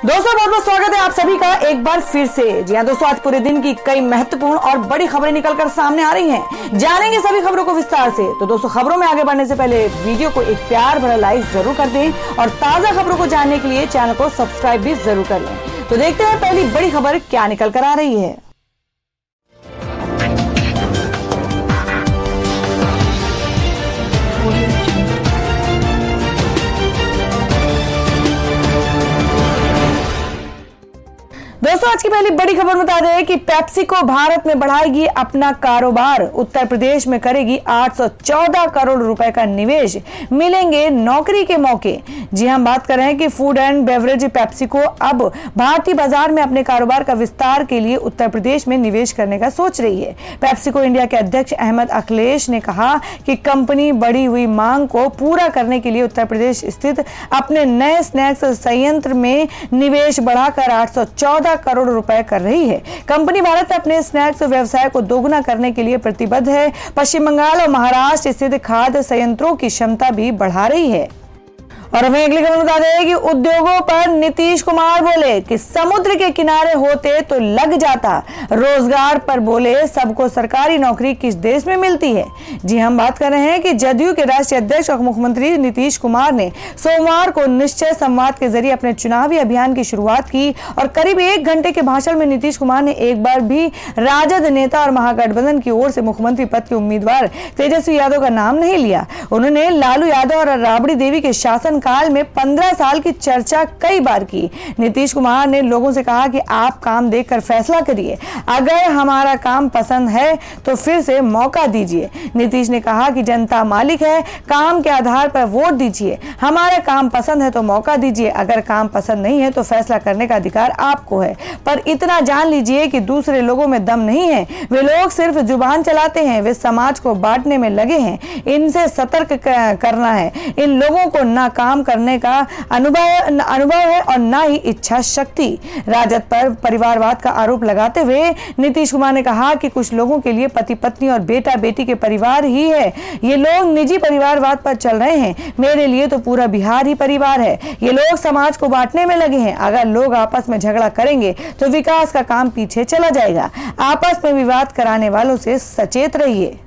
दोस्तों बहुत बहुत स्वागत है आप सभी का एक बार फिर से। जी हाँ दोस्तों, आज पूरे दिन की कई महत्वपूर्ण और बड़ी खबरें निकलकर सामने आ रही हैं। जानेंगे सभी खबरों को विस्तार से। तो दोस्तों खबरों में आगे बढ़ने से पहले वीडियो को एक प्यार भरा लाइक जरूर कर दें और ताजा खबरों को जानने के लिए चैनल को सब्सक्राइब भी जरूर कर लें। तो देखते हैं पहली बड़ी खबर क्या निकल कर आ रही है। दोस्तों आज की पहली बड़ी खबर बता दें कि पेप्सिको भारत में बढ़ाएगी अपना कारोबार। उत्तर प्रदेश में करेगी 814 करोड़ रुपए का निवेश, मिलेंगे नौकरी के मौके। जी हम बात कर रहे हैं कि फूड एंड बेवरेज पेप्सिको अब भारतीय बाजार में अपने कारोबार का विस्तार के लिए उत्तर प्रदेश में निवेश करने का सोच रही है। पेप्सिको इंडिया के अध्यक्ष अहमद अखिलेश ने कहा कि कंपनी बढ़ी हुई मांग को पूरा करने के लिए उत्तर प्रदेश स्थित अपने नए स्नैक्स संयंत्र में निवेश बढ़ाकर 814 करोड़ रुपए कर रही है। कंपनी भारत में अपने स्नैक्स व्यवसाय को दोगुना करने के लिए प्रतिबद्ध है। पश्चिम बंगाल और महाराष्ट्र स्थित खाद्य संयंत्रों की क्षमता भी बढ़ा रही है। और हमें अगली खबर बता दें कि उद्योगों पर नीतीश कुमार बोले कि समुद्र के किनारे होते तो लग जाता। रोजगार पर बोले सबको सरकारी नौकरी किस देश में मिलती है। जी हम बात कर रहे हैं कि जदयू के राष्ट्रीय अध्यक्ष और मुख्यमंत्री नीतीश कुमार ने सोमवार को निश्चय संवाद के जरिए अपने चुनावी अभियान की शुरुआत की और करीब 1 घंटे के भाषण में नीतीश कुमार ने एक बार भी राजद नेता और महागठबंधन की ओर से मुख्यमंत्री पद के उम्मीदवार तेजस्वी यादव का नाम नहीं लिया। उन्होंने लालू यादव और राबड़ी देवी के शासन काल में 15 साल की चर्चा कई बार की। नीतीश कुमार ने लोगों से कहा कि आप काम देखकर फैसला करिए, अगर हमारा काम पसंद है तो फिर से मौका दीजिए। नीतीश ने कहा कि जनता मालिक है, काम के आधार पर वोट दीजिए, हमारा काम पसंद है तो मौका दीजिए, अगर काम पसंद नहीं है तो फैसला करने का अधिकार आपको है। पर इतना जान लीजिए कि दूसरे लोगों में दम नहीं है, वे लोग सिर्फ जुबान चलाते हैं, वे समाज को बांटने में लगे हैं, इनसे सतर्क करना है। इन लोगों को ना काम करने का अनुभव है और ना ही इच्छा शक्ति। राजद पर परिवारवाद का आरोप लगाते हुए नीतीश कुमार ने कहा कि कुछ लोगों के लिए पति पत्नी और बेटा बेटी के परिवार ही है, ये लोग निजी परिवारवाद पर चल रहे हैं। मेरे लिए तो पूरा बिहार ही परिवार है। ये लोग समाज को बांटने में लगे हैं। अगर लोग आपस में झगड़ा करेंगे तो विकास का काम पीछे चला जाएगा। आपस में विवाद कराने वालों से सचेत रहिए।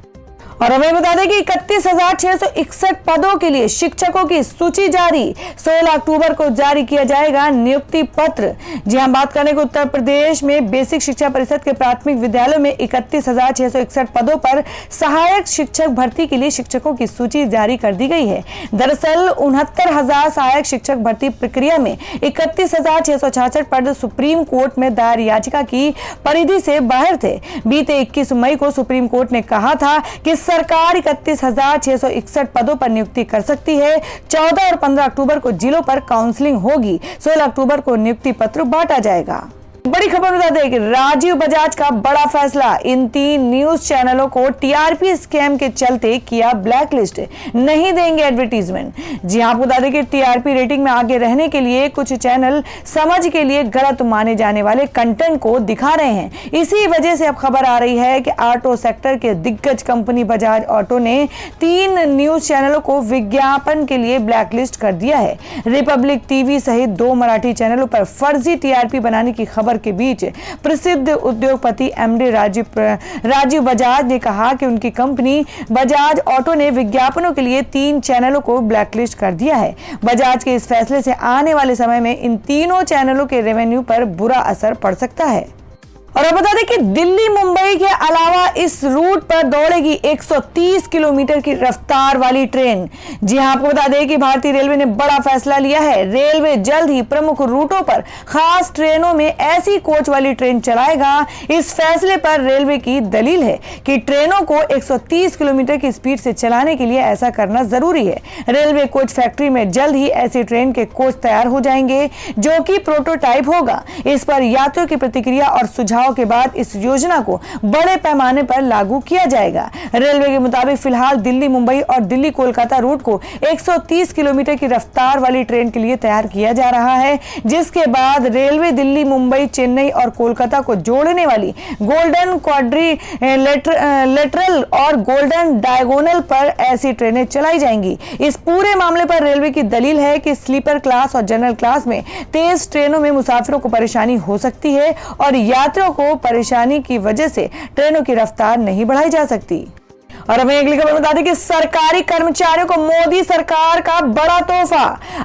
और हमें बता दें कि 31,661 पदों के लिए शिक्षकों की सूची जारी। 16 अक्टूबर को जारी किया जाएगा नियुक्ति पत्र। जी हम बात करें कि उत्तर प्रदेश में बेसिक शिक्षा परिषद के प्राथमिक विद्यालयों में 31,661 पदों पर सहायक शिक्षक भर्ती के लिए शिक्षकों की सूची जारी कर दी गई है। दरअसल 69,000 सहायक शिक्षक भर्ती प्रक्रिया में 31,666 पद सुप्रीम कोर्ट में दायर याचिका की परिधि से बाहर थे। बीते 21 मई को सुप्रीम कोर्ट ने कहा था कि सरकार 31,661 पदों पर नियुक्ति कर सकती है। 14 और 15 अक्टूबर को जिलों पर काउंसलिंग होगी। 16 अक्टूबर को नियुक्ति पत्र बांटा जाएगा। बड़ी खबर बता दें कि राजीव बजाज का बड़ा फैसला, इन 3 न्यूज चैनलों को टीआरपी स्कैम के चलते किया ब्लैकलिस्ट, नहीं देंगे एडवर्टीजमेंट। जी आपको बता दें कि टीआरपी रेटिंग में आगे रहने के लिए कुछ चैनल समझ के लिए गलत माने जाने वाले कंटेंट को दिखा रहे हैं। इसी वजह से अब खबर आ रही है कि ऑटो सेक्टर के दिग्गज कंपनी बजाज ऑटो ने 3 न्यूज चैनलों को विज्ञापन के लिए ब्लैकलिस्ट कर दिया है। रिपब्लिक टीवी सहित 2 मराठी चैनलों पर फर्जी टीआरपी बनाने की खबर के बीच प्रसिद्ध उद्योगपति एमडी राजीव बजाज ने कहा कि उनकी कंपनी बजाज ऑटो ने विज्ञापनों के लिए 3 चैनलों को ब्लैकलिस्ट कर दिया है। बजाज के इस फैसले से आने वाले समय में इन तीनों चैनलों के रेवेन्यू पर बुरा असर पड़ सकता है। और अब बता दें कि दिल्ली मुंबई के अलावा इस रूट पर दौड़ेगी 130 किलोमीटर की रफ्तार वाली ट्रेन। जी हां आपको बता दें कि भारतीय रेलवे ने बड़ा फैसला लिया है। रेलवे जल्द ही प्रमुख रूटों पर खास ट्रेनों में ऐसी कोच वाली ट्रेन चलाएगा। इस फैसले पर रेलवे की दलील है कि ट्रेनों को 130 किलोमीटर की स्पीड से चलाने के लिए ऐसा करना जरूरी है। रेलवे कोच फैक्ट्री में जल्द ही ऐसी ट्रेन के कोच तैयार हो जाएंगे जो कि प्रोटोटाइप होगा। इस पर यात्रियों की प्रतिक्रिया और सुझाव बदलाव के बाद इस योजना को बड़े पैमाने पर लागू किया जाएगा। रेलवे के मुताबिक फिलहाल दिल्ली मुंबई और दिल्ली कोलकाता रूट को 130 किलोमीटर की रफ्तार वाली ट्रेन के लिए तैयार किया जा रहा है, जिसके बाद रेलवे दिल्ली मुंबई चेन्नई और कोलकाता को जोड़ने वाली गोल्डन क्वाड्रिलेटरल और गोल्डन डायगोनल पर ऐसी ट्रेनें चलाई जाएंगी। इस पूरे मामले पर रेलवे की दलील है कि स्लीपर क्लास और जनरल क्लास में तेज ट्रेनों में मुसाफिरों को परेशानी हो सकती है और यात्रियों को परेशानी की वजह से ट्रेनों की रफ्तार नहीं बढ़ाई जा सकती। और हमें अगली खबर बता दें कि सरकारी कर्मचारियों को मोदी सरकार का बड़ा तोहफा,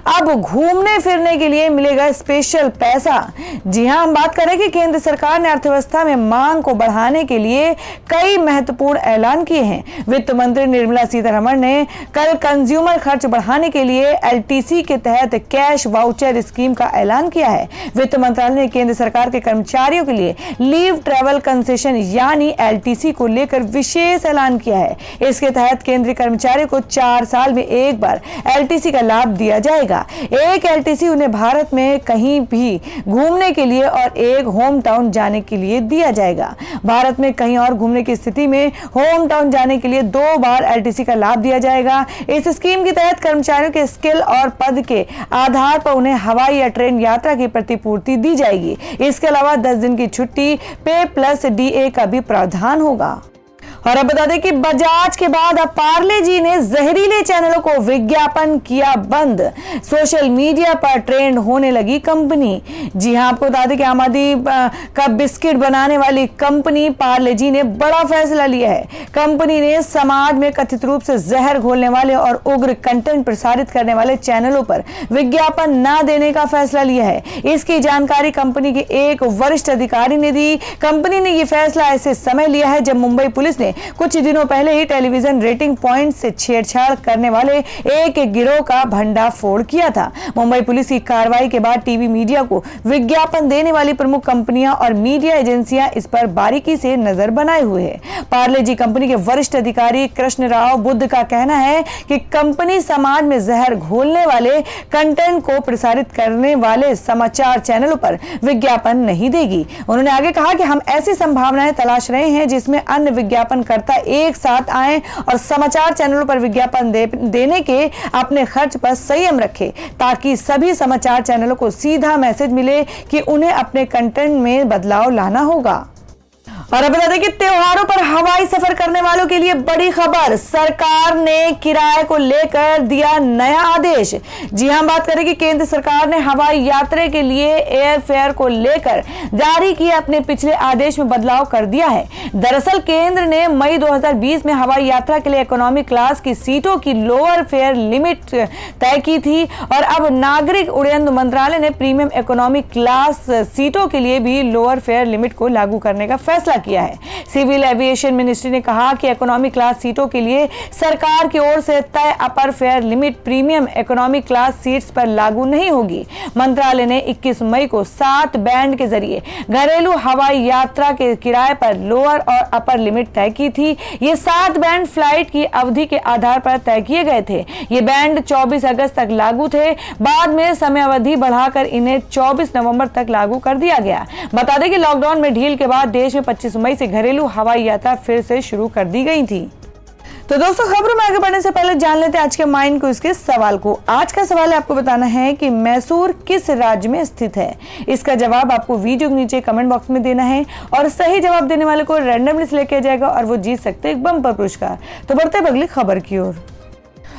अब घूमने फिरने के लिए मिलेगा स्पेशल पैसा। जी हां, हम बात करें कि केंद्र सरकार ने अर्थव्यवस्था में मांग को बढ़ाने के लिए कई महत्वपूर्ण ऐलान किए हैं। वित्त मंत्री निर्मला सीतारमण ने कल कंज्यूमर खर्च बढ़ाने के लिए LTC के तहत कैश वाउचर स्कीम का ऐलान किया है। वित्त मंत्रालय ने केंद्र सरकार के कर्मचारियों के लिए लीव ट्रैवल कंसेशन यानी LTC को लेकर विशेष ऐलान किया है। इसके तहत केंद्रीय कर्मचारियों को 4 साल में एक बार LTC का लाभ दिया जाएगा। एक LTC उन्हें भारत में कहीं भी घूमने के लिए और एक होम टाउन जाने के लिए दिया जाएगा। भारत में कहीं और घूमने की स्थिति में होम टाउन जाने के लिए 2 बार LTC का लाभ दिया जाएगा। इस स्कीम के तहत कर्मचारियों के स्किल और पद के आधार पर उन्हें हवाई या ट्रेन यात्रा की प्रतिपूर्ति दी जाएगी। इसके अलावा 10 दिन की छुट्टी पे प्लस DA का भी प्रावधान होगा। और अब बता दें कि बजाज के बाद अब पार्ले जी ने जहरीले चैनलों को विज्ञापन किया बंद। सोशल मीडिया पर ट्रेंड होने लगी कंपनी। जी हां, आपको बता दें कि आम आदमी का बिस्किट बनाने वाली कंपनी पार्ले जी ने बड़ा फैसला लिया है। कंपनी ने समाज में कथित रूप से जहर घोलने वाले और उग्र कंटेंट प्रसारित करने वाले चैनलों पर विज्ञापन न देने का फैसला लिया है। इसकी जानकारी कंपनी के एक वरिष्ठ अधिकारी ने दी। कंपनी ने यह फैसला ऐसे समय लिया है जब मुंबई पुलिस ने कुछ दिनों पहले ही टेलीविजन रेटिंग पॉइंट से छेड़छाड़ करने वाले एक गिरोह का भंडाफोड़ किया था। मुंबई पुलिस की कार्रवाई के बाद टीवी मीडिया को विज्ञापन देने वाली प्रमुख कंपनियां और मीडिया एजेंसियां इस पर बारीकी से नजर बनाए हुए हैं। पार्ले जी कंपनी के वरिष्ठ अधिकारी कृष्ण राव बुद्ध का कहना है कि कंपनी समाज में जहर घोलने वाले कंटेंट को प्रसारित करने वाले समाचार चैनलों पर विज्ञापन नहीं देगी। उन्होंने आगे कहा कि हम ऐसी संभावनाएं तलाश रहे हैं जिसमें अन्य विज्ञापन करता एक साथ आए और समाचार चैनलों पर विज्ञापन देने के अपने खर्च पर संयम रखें, ताकि सभी समाचार चैनलों को सीधा मैसेज मिले कि उन्हें अपने कंटेंट में बदलाव लाना होगा। और अब बता दें कि त्योहारों पर हवाई सफर करने वालों के लिए बड़ी खबर, सरकार ने किराए को लेकर दिया नया आदेश। जी हां, बात करें कि केंद्र सरकार ने हवाई यात्रा के लिए एयर फेयर को लेकर जारी किए अपने पिछले आदेश में बदलाव कर दिया है। दरअसल केंद्र ने मई 2020 में हवाई यात्रा के लिए इकोनॉमी क्लास की सीटों की लोअर फेयर लिमिट तय की थी और अब नागरिक उड्डयन मंत्रालय ने प्रीमियम इकोनॉमी क्लास सीटों के लिए भी लोअर फेयर लिमिट को लागू करने का फैसला किया है। सिविल एविएशन मिनिस्ट्री ने कहा कि इकोनॉमी क्लास सीटों के लिए सरकार की ओर से तय upper fare limit premium economy class seats पर लागू नहीं होगी। मंत्रालय ने 21 मई को 7 बैंड के जरिए घरेलू हवाई यात्रा के किराए पर लोअर और अपर लिमिट तय की थी। ये 7 बैंड फ्लाइट की अवधि के आधार पर तय किए गए थे। ये बैंड 24 अगस्त तक लागू थे। बाद में समय अवधि बढ़ाकर इन्हें 24 नवंबर तक लागू कर दिया गया। बता दें कि लॉकडाउन में ढील के बाद देश में 25 मई से घरेलू हवाई यात्रा फिर से शुरू कर दी गई थी। तो दोस्तों, खबरों में आगे बढ़ने से पहले जान लेते हैं आज के माइंड क्विज के सवाल को। आज का सवाल है, आपको बताना है कि मैसूर किस राज्य में स्थित है। इसका जवाब आपको वीडियो के नीचे कमेंट बॉक्स में देना है और सही जवाब देने वाले को रैंडमली सिलेक्ट किया जाएगा और वो जीत सकते हैं एक बम्पर पुरस्कार। तो बढ़ते हैं अगली खबर की ओर।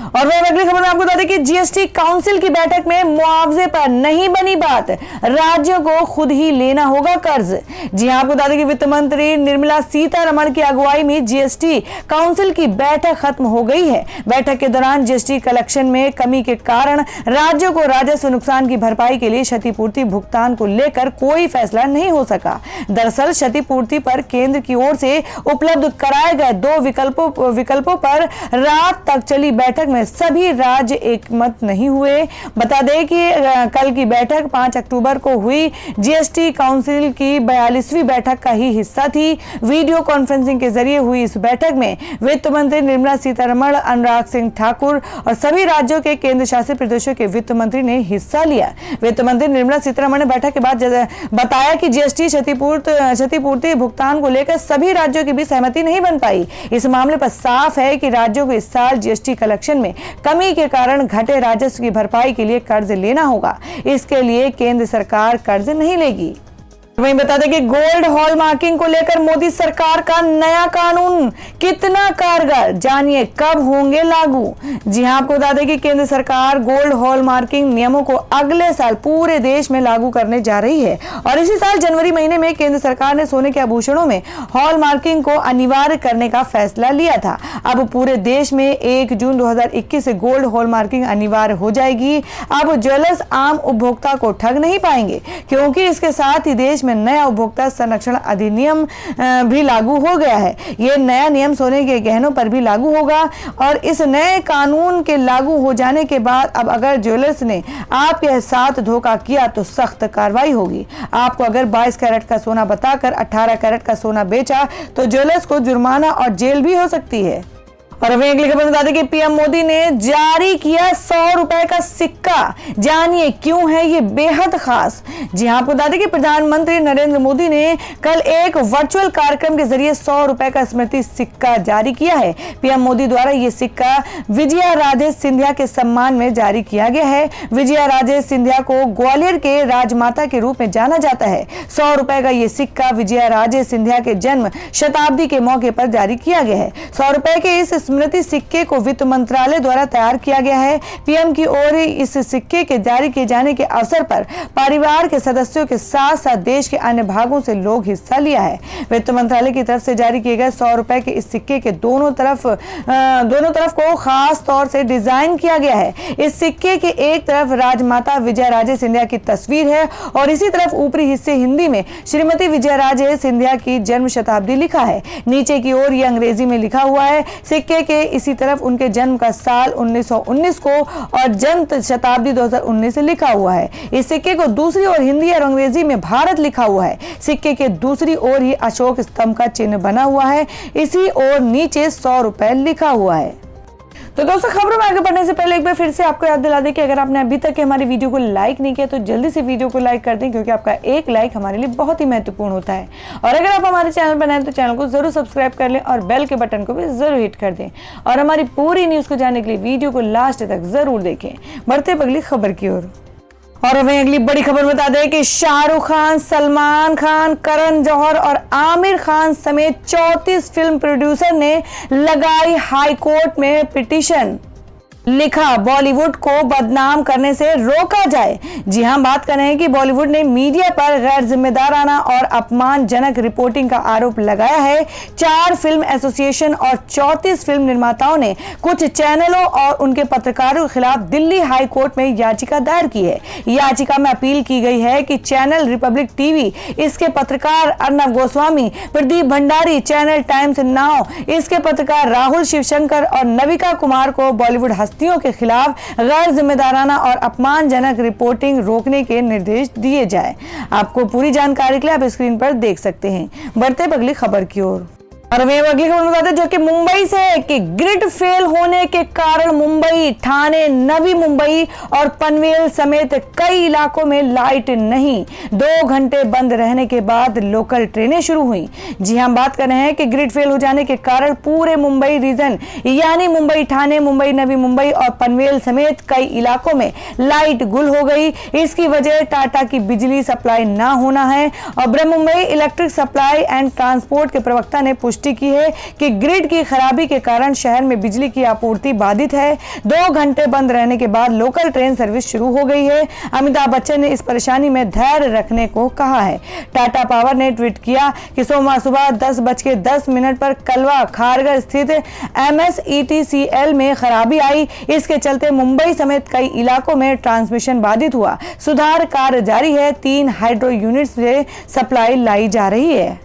और वह अगली खबर में आपको बता दें कि जीएसटी काउंसिल की बैठक में मुआवजे पर नहीं बनी बात, राज्यों को खुद ही लेना होगा कर्ज। जी हां, आपको बता दें कि वित्त मंत्री निर्मला सीतारमण की अगुवाई में जीएसटी काउंसिल की बैठक खत्म हो गई है। बैठक के दौरान जीएसटी कलेक्शन में कमी के कारण राज्यों को राजस्व नुकसान की भरपाई के लिए क्षतिपूर्ति भुगतान को लेकर कोई फैसला नहीं हो सका। दरअसल क्षतिपूर्ति पर केंद्र की ओर से उपलब्ध कराए गए 2 विकल्पों पर रात तक चली बैठक में सभी राज्य एकमत नहीं हुए। बता दें कि कल की बैठक 5 अक्टूबर को हुई जीएसटी काउंसिल की 42वीं बैठक का ही हिस्सा थी। वीडियो कॉन्फ्रेंसिंग के जरिए हुई इस बैठक में वित्त मंत्री निर्मला सीतारमण, अनुराग सिंह ठाकुर और सभी राज्यों के केंद्र शासित प्रदेशों के वित्त मंत्री ने हिस्सा लिया। वित्त मंत्री निर्मला सीतारमण ने बैठक के बाद बताया कि जीएसटी क्षतिपूर्ति भुगतान को लेकर सभी राज्यों की भी सहमति नहीं बन पाई। इस मामले पर साफ है कि राज्यों को इस साल जीएसटी कलेक्शन में कमी के कारण घटे राजस्व की भरपाई के लिए कर्ज लेना होगा। इसके लिए केंद्र सरकार कर्ज नहीं लेगी। वहीं बता दें कि गोल्ड हॉलमार्किंग को लेकर मोदी सरकार का नया कानून कितना कारगर, जानिए कब होंगे लागू। जी हां, आपको बता दें कि केंद्र सरकार गोल्ड हॉलमार्किंग नियमों को अगले साल पूरे देश में लागू करने जा रही है और इसी साल जनवरी महीने में केंद्र सरकार ने सोने के आभूषणों में हॉलमार्किंग को अनिवार्य करने का फैसला लिया था। अब पूरे देश में 1 जून 2021 से गोल्ड हॉलमार्किंग अनिवार्य हो जाएगी। अब ज्वेलर्स आम उपभोक्ता को ठग नहीं पाएंगे, क्योंकि इसके साथ ही देश में नया उपभोक्ता संरक्षण अधिनियम भी लागू हो गया है। यह नया नियम सोने के गहनों पर भी लागू होगा और इस नए कानून के लागू हो जाने के बाद अब अगर ज्वेलर्स ने आपके साथ धोखा किया तो सख्त कार्रवाई होगी। आपको अगर 22 कैरेट का सोना बताकर 18 कैरेट का सोना बेचा तो ज्वेलर्स को जुर्माना और जेल भी हो सकती है। और अभी अगली खबर बता दें कि पीएम मोदी ने जारी किया 100 रुपए का सिक्का, जानिए क्यों है ये बेहद खास। जी हां, आपको बता दें कि प्रधानमंत्री नरेंद्र मोदी ने कल एक वर्चुअल कार्यक्रम के जरिए 100 रुपए का स्मृति सिक्का जारी किया है। पीएम मोदी द्वारा ये सिक्का विजया राजे सिंधिया के सम्मान में जारी किया गया है। विजया राजे सिंधिया को ग्वालियर के राजमाता के रूप में जाना जाता है। 100 रुपए का ये सिक्का विजया राजे सिंधिया के जन्म शताब्दी के मौके पर जारी किया गया है। 100 रुपए के इस स्मृति सिक्के को वित्त मंत्रालय द्वारा तैयार किया गया है। पीएम की ओर इस सिक्के के जारी किए जाने के अवसर पर परिवार के सदस्यों के साथ साथ देश के अन्य भागों से लोग हिस्सा लिया है। वित्त मंत्रालय की तरफ से जारी किए गए 100 रुपए के इस सिक्के के दोनों तरफ को खास तौर से डिजाइन किया गया है। इस सिक्के के एक तरफ राजमाता विजया राजे सिंधिया की तस्वीर है और इसी तरफ ऊपरी हिस्से हिंदी में श्रीमती विजया राजे सिंधिया की जन्म शताब्दी लिखा है। नीचे की ओर यह अंग्रेजी में लिखा हुआ है। सिक्के के इसी तरफ उनके जन्म का साल 1919 को और जन्म शताब्दी 2019 से लिखा हुआ है। इस सिक्के को दूसरी ओर हिंदी और अंग्रेजी में भारत लिखा हुआ है। सिक्के के दूसरी ओर ही अशोक स्तंभ का चिन्ह बना हुआ है। इसी ओर नीचे 100 रुपए लिखा हुआ है। तो दोस्तों, खबरों में आगे बढ़ने से पहले एक बार फिर से आपको याद दिला दें कि अगर आपने अभी तक हमारी वीडियो को लाइक नहीं किया तो जल्दी से वीडियो को लाइक कर दें, क्योंकि आपका एक लाइक हमारे लिए बहुत ही महत्वपूर्ण होता है। और अगर आप हमारे चैनल पर नए हैं तो चैनल को जरूर सब्सक्राइब कर लें और बेल के बटन को भी जरूर हिट कर दें। और हमारी पूरी न्यूज को जानने के लिए वीडियो को लास्ट तक जरूर देखें। बढ़ते अगली खबर की ओर। और हमें अगली बड़ी खबर बता दें कि शाहरुख खान, सलमान खान, करण जौहर और आमिर खान समेत 34 फिल्म प्रोड्यूसर ने लगाई हाई कोर्ट में पिटीशन। लिखा, बॉलीवुड को बदनाम करने से रोका जाए। जी हां, बात कर रहे हैं कि बॉलीवुड ने मीडिया पर गैर जिम्मेदाराना और अपमानजनक रिपोर्टिंग का आरोप लगाया है। 4 फिल्म एसोसिएशन और 34 फिल्म निर्माताओं ने कुछ चैनलों और उनके पत्रकारों के खिलाफ दिल्ली हाई कोर्ट में याचिका दायर की है। याचिका में अपील की गई है कि चैनल रिपब्लिक टीवी, इसके पत्रकार Arnab Goswami, Pradeep Bhandari, channel times now, इसके पत्रकार राहुल शिवशंकर और नविका कुमार को बॉलीवुड हस्तियों के खिलाफ गैर जिम्मेदाराना और अपमानजनक रिपोर्टिंग रोकने के निर्देश दिए जाए। आपको पूरी जानकारी के लिए आप स्क्रीन पर देख सकते हैं। बढ़ते अगली खबर की ओर। और अगली खबर बताते हैं जो कि मुंबई से है कि ग्रिड फेल होने के कारण मुंबई, ठाणे, नवी मुंबई और पनवेल समेत कई इलाकों में लाइट नहीं। 2 घंटे बंद रहने के बाद लोकल ट्रेनें शुरू हुई। जी हम बात कर रहे हैं कि ग्रिड फेल हो जाने के कारण पूरे मुंबई रीजन यानी मुंबई, ठाणे, मुंबई, नवी मुंबई और पनवेल समेत कई इलाकों में लाइट गुल हो गई। इसकी वजह टाटा की बिजली सप्लाई न होना है। और ब्रह्ममुंबई इलेक्ट्रिक सप्लाई एंड ट्रांसपोर्ट के प्रवक्ता ने पुष्टि की है कि ग्रिड की खराबी के कारण शहर में बिजली की आपूर्ति बाधित है। 2 घंटे बंद रहने के बाद लोकल ट्रेन सर्विस शुरू हो गई है। अमिताभ बच्चन ने इस परेशानी में धैर्य रखने को कहा है। टाटा पावर ने ट्वीट किया कि सोमवार सुबह 10:10 पर कलवा खारगर स्थित MSETCL में खराबी आई। इसके चलते मुंबई समेत कई इलाकों में ट्रांसमिशन बाधित हुआ। सुधार कार्य जारी है। 3 हाइड्रो यूनिट से सप्लाई लाई जा रही है।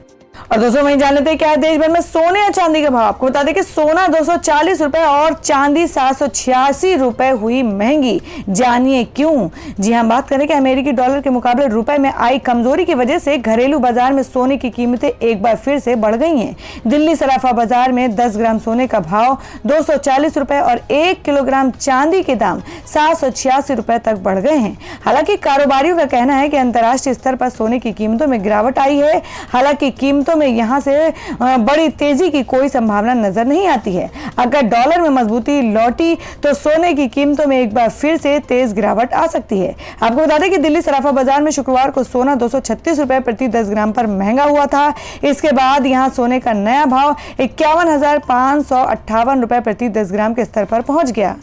और दोस्तों वहीं जान लेते हैं क्या है देश भर में सोने या चांदी के भाव। आपको बता दें कि सोना 240 रुपए और चांदी 786 रुपए हुई महंगी। जानिए क्यों। जी हम बात करें कि अमेरिकी डॉलर के मुकाबले रुपए में आई कमजोरी की वजह से घरेलू बाजार में सोने की कीमतें एक बार फिर से बढ़ गई हैं। दिल्ली सराफा बाजार में 10 ग्राम सोने का भाव 240 रुपए और 1 किलोग्राम चांदी के दाम 786 रुपए तक बढ़ गए हैं। हालांकि कारोबारियों का कहना है कि अंतर्राष्ट्रीय स्तर पर सोने की कीमतों में गिरावट आई है। हालांकि कीमतों में यहां से बड़ी तेजी की कोई संभावना नजर नहीं आती है। अगर डॉलर में मजबूती लौटी तो सोने की कीमतों में एक बार फिर से तेज गिरावट आ सकती है। आपको बता दें कि दिल्ली सराफा बाजार में शुक्रवार को सोना 236 रुपए प्रति 10 ग्राम पर महंगा हुआ था। इसके बाद यहां सोने का नया भाव 51,558 रुपए प्रति 10 ग्राम के स्तर पर पहुंच गया।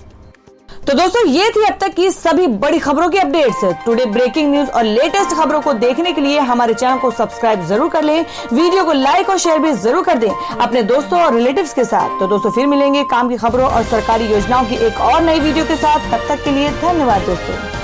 तो दोस्तों ये थी अब तक की सभी बड़ी खबरों की अपडेट्स। टुडे ब्रेकिंग न्यूज और लेटेस्ट खबरों को देखने के लिए हमारे चैनल को सब्सक्राइब जरूर कर लें, वीडियो को लाइक और शेयर भी जरूर कर दें अपने दोस्तों और रिलेटिव्स के साथ। तो दोस्तों फिर मिलेंगे काम की खबरों और सरकारी योजनाओं की एक और नई वीडियो के साथ। तब तक के लिए धन्यवाद दोस्तों।